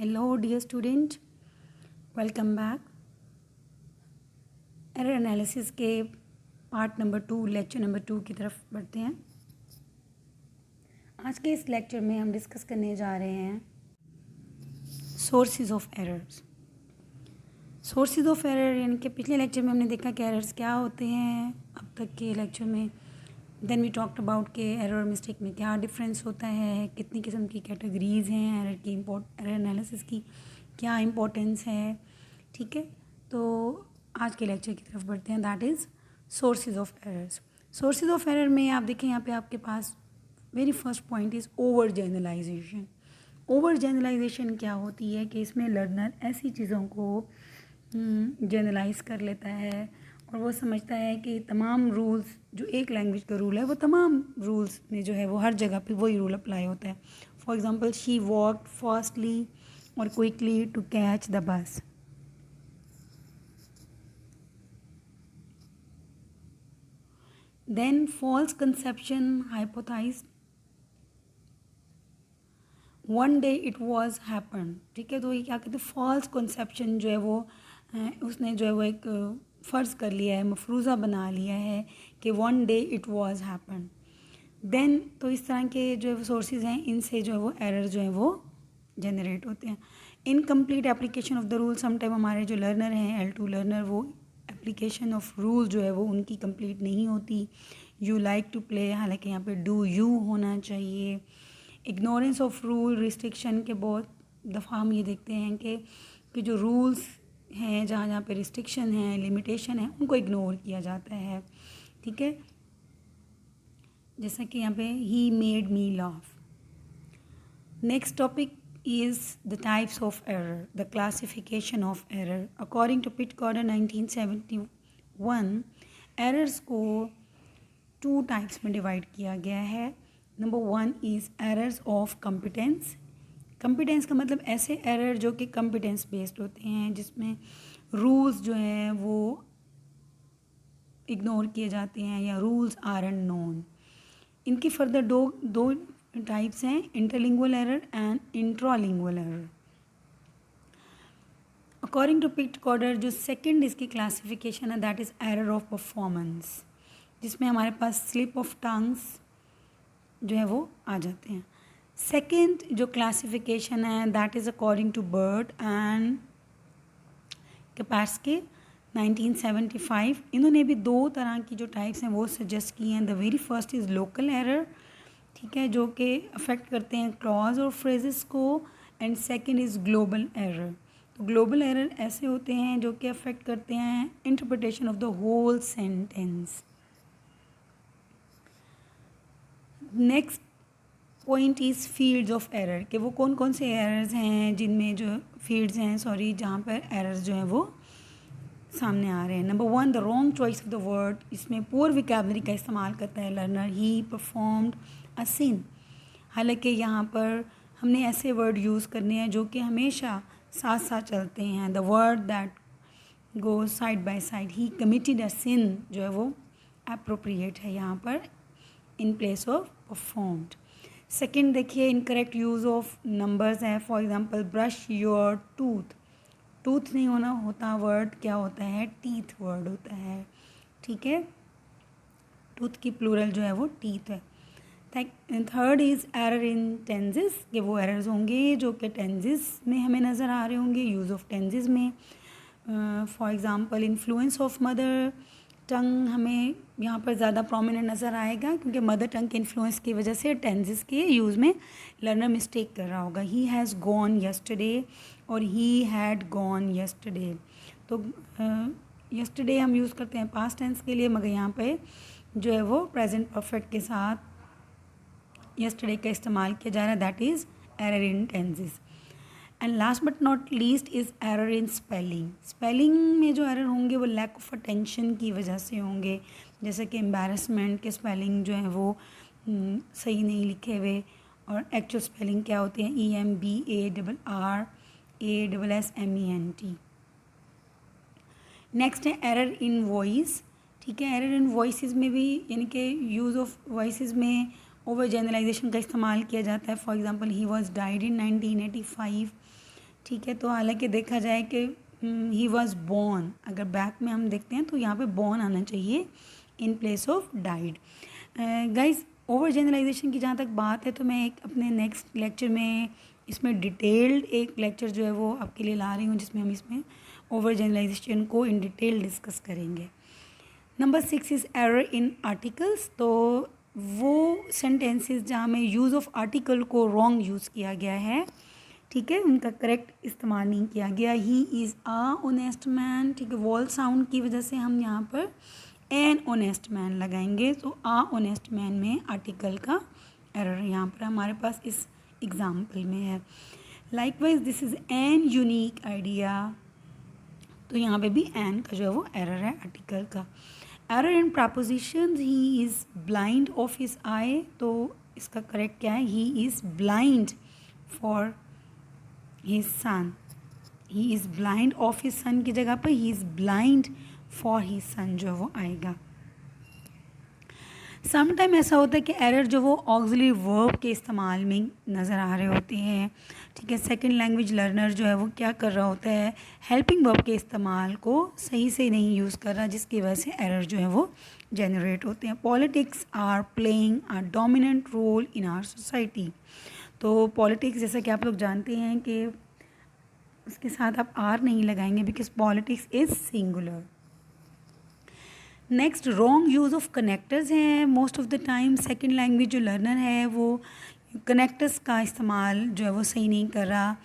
Hello, dear student. Welcome back. Error analysis के part number 2 lecture number 2 की तरफ बढ़ते हैं। आज के इस लेक्चर में हम डिस्कस करने जा रहे हैं sources of errors. Sources of error यानी कि पिछले लेक्चर में हमने देखा कि एरर्स क्या होते हैं अब तक के लेक्चर में। देन वी टॉक्ड अबाउट के एरर और मिस्टेक में क्या डिफरेंस होता है, कितनी किस्म की कैटेगरीज़ हैं एरर की, एरर एनालिसिस की क्या इम्पोर्टेंस है। ठीक है, तो आज के लेक्चर की तरफ बढ़ते हैं, that is sources of errors. Sources of error में आप देखें यहाँ पे आपके पास very first point is over generalisation. Over generalisation क्या होती है कि इसमें लर्नर ऐसी चीज़ों को जनरलाइज कर लेता है और वो समझता है कि तमाम रूल्स जो एक लैंग्वेज का रूल है वो तमाम रूल्स में जो है वो हर जगह पे वही रूल अप्लाई होता है। For example, she walked fastly और quickly to catch the bus. Then false conception hypothesise one day it was happen. ठीक है, तो ये क्या कहते हैं, फॉल्स कंसेप्शन जो है वो उसने जो है वो एक फ़र्ज़ कर लिया है, मफरूज़ा बना लिया है कि one day it was happen. Then तो इस तरह के जो सोर्सेज हैं इनसे जो है वो एरर जो है वो जनरेट होते हैं। Incomplete application of the rule, sometime हमारे जो लर्नर हैं L2 लर्नर, वो एप्लीकेशन ऑफ रूल जो है वो उनकी कंप्लीट नहीं होती। यू लाइक टू प्ले, हालांकि यहाँ पे डू यू होना चाहिए। इग्नोरेंस ऑफ रूल रिस्ट्रिक्शन के बहुत दफ़ा हम ये देखते हैं कि जो रूल्स हैं जहाँ जहाँ पे रिस्ट्रिक्शन है, लिमिटेशन है, उनको इग्नोर किया जाता है। ठीक है, जैसा कि यहाँ पे he made me laugh. Next topic is the types of error, the classification of error. According to Pitt-Cordon 1971, errors को 2 टाइप्स में डिवाइड किया गया है। Number 1 is errors of competence. Competence का मतलब ऐसे एरर जो कि कंपिटेंस बेस्ड होते हैं, जिसमें रूल्स जो हैं वो इग्नोर किए जाते हैं या रूल्स आर अननोन। इनकी फर्दर दो टाइप्स हैं, interlingual error and intralingual error. According to Pit Corder जो सेकंड इसकी क्लासिफिकेशन है that is error of performance, जिसमें हमारे पास स्लिप ऑफ टंग्स जो है वो आ जाते हैं। सेकंड जो क्लासिफिकेशन है that is according to Burt and Kiparsky 1975। इन्होंने भी 2 तरह की जो टाइप्स हैं वो सजेस्ट की हैं। The very first is local error, ठीक है, जो कि अफेक्ट करते हैं क्लॉज और फ्रेजेस को, and second is global error. तो ग्लोबल एरर ऐसे होते हैं जो कि अफेक्ट करते हैं interpretation of the whole sentence. Next point is fields of error, कि वो कौन कौन से एरर्स हैं जिनमें जो फील्ड्स हैं जहाँ पर एरर्स जो हैं वो सामने आ रहे हैं। Number 1 the wrong choice of the word, इसमें पुअर विकैबलरी का इस्तेमाल करता है लर्नर। ही परफॉर्म्ड अ सिन, हालांकि यहाँ पर हमने ऐसे वर्ड यूज़ करने हैं जो कि हमेशा साथ साथ चलते हैं। The word that go side by side. He committed a sin जो है वो अप्रोप्रिएट है यहाँ पर in place of performed. Second देखिए, इनकरेक्ट यूज़ ऑफ नंबर्स है। For example, brush your tooth, tooth नहीं होता वर्ड, क्या होता है, टीथ वर्ड होता है। ठीक है, टूथ की प्लूरल जो है वो टीथ है। Third is error in tenses, कि वो एरर्स होंगे जो कि टेंसेस में हमें नज़र आ रहे होंगे, यूज़ ऑफ टेंसेस में। For example, influence of mother tongue हमें यहाँ पर ज़्यादा प्रोमिनेंट नज़र आएगा, क्योंकि मदर टंग के इन्फ्लुएंस की वजह से टेंसेस के यूज़ में लर्नर मिस्टेक कर रहा होगा। ही हैज़ गॉन यस्टरडे और ही हैड गॉन यस्टरडे। तो यस्टरडे हम यूज़ करते हैं पास्ट टेंस के लिए, मगर यहाँ पे जो है वो प्रेजेंट परफेक्ट के साथ यस्टरडे का इस्तेमाल किया जा रहा है, that is error in tenses. And last but not least is error in spelling. Spelling में जो एरर होंगे वो लैक ऑफ अटेंशन की वजह से होंगे, जैसे कि एम्बैरसमेंट के स्पेलिंग जो है वो सही नहीं लिखे हुए, और एक्चुअल स्पेलिंग क्या होती है, EMBARRASSMENT। नेक्स्ट है एरर इन वॉइस। ठीक है, एरर इन वॉइस में भी यानी कि यूज़ ऑफ वॉइस में ओवर जनरलाइजेशन का इस्तेमाल किया जाता है। For example, he was died in 1985, ठीक है, तो हालांकि देखा जाए कि ही वॉज बॉर्न, अगर बैक में हम देखते हैं तो यहाँ पे बॉर्न आना चाहिए in place of died. Guys, over generalisation की जहाँ तक बात है तो मैं एक अपने नेक्स्ट लेक्चर में इसमें डिटेल्ड एक लेक्चर जो है वो आपके लिए ला रही हूँ, जिसमें हम इसमें ओवर जनरलाइजेशन को इन डिटेल डिस्कस करेंगे। Number 6 is error in articles. तो वो सेंटेंसेस जहाँ में यूज़ ऑफ आर्टिकल को रॉन्ग यूज़ किया गया है, ठीक है, उनका करेक्ट इस्तेमाल नहीं किया गया। He is uh honest man, ठीक है, वॉल साउंड की वजह से हम यहाँ पर एन ऑनेस्ट मैन लगाएंगे, तो आ ऑनेस्ट मैन में आर्टिकल का एरर यहाँ पर हमारे पास इस एग्जाम्पल में है। Likewise this is an unique idea, तो यहाँ पे भी एन का जो है वो एरर है आर्टिकल का। Error in preposition, he is blind of his eye, तो इसका करेक्ट क्या है, he is blind for his son. He is blind of his son की जगह पर he is blind for his son जो वो आएगा। समटाइम ऐसा होता है कि एरर जो वो ऑक्सिलरी वर्ब के इस्तेमाल में नज़र आ रहे होते हैं, ठीक है। सेकंड लैंग्वेज लर्नर जो है वो क्या कर रहा होता है, हेल्पिंग वर्ब के इस्तेमाल को सही से नहीं यूज़ कर रहा, जिसकी वजह से एरर जो है वो जनरेट होते हैं। Politics are playing a dominant role in our society. तो पॉलिटिक्स, जैसा कि आप लोग जानते हैं कि उसके साथ आप आर नहीं लगाएंगे because politics is singular. Next, wrong use of connectors हैं। Most of the time second language जो लर्नर है वो कनेक्टर्स का इस्तेमाल जो है वो सही नहीं कर रहा,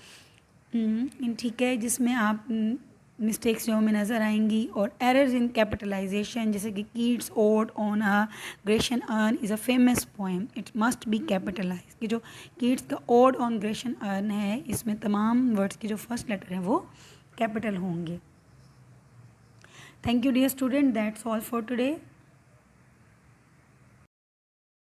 ठीक है, जिसमें आप मिस्टेक्स जो हमें नज़र आएंगी। और एरर्स इन कैपिटलाइजेशन, जैसे कि Keats ode on a Grecian urn is a famous poem, it must be capitalise, कि जो कीट्स का ओड ऑन ग्रेशन अर्न है, इसमें तमाम वर्ड्स की जो फर्स्ट लेटर है वो कैपिटल होंगे। Thank you dear student, that's all for today.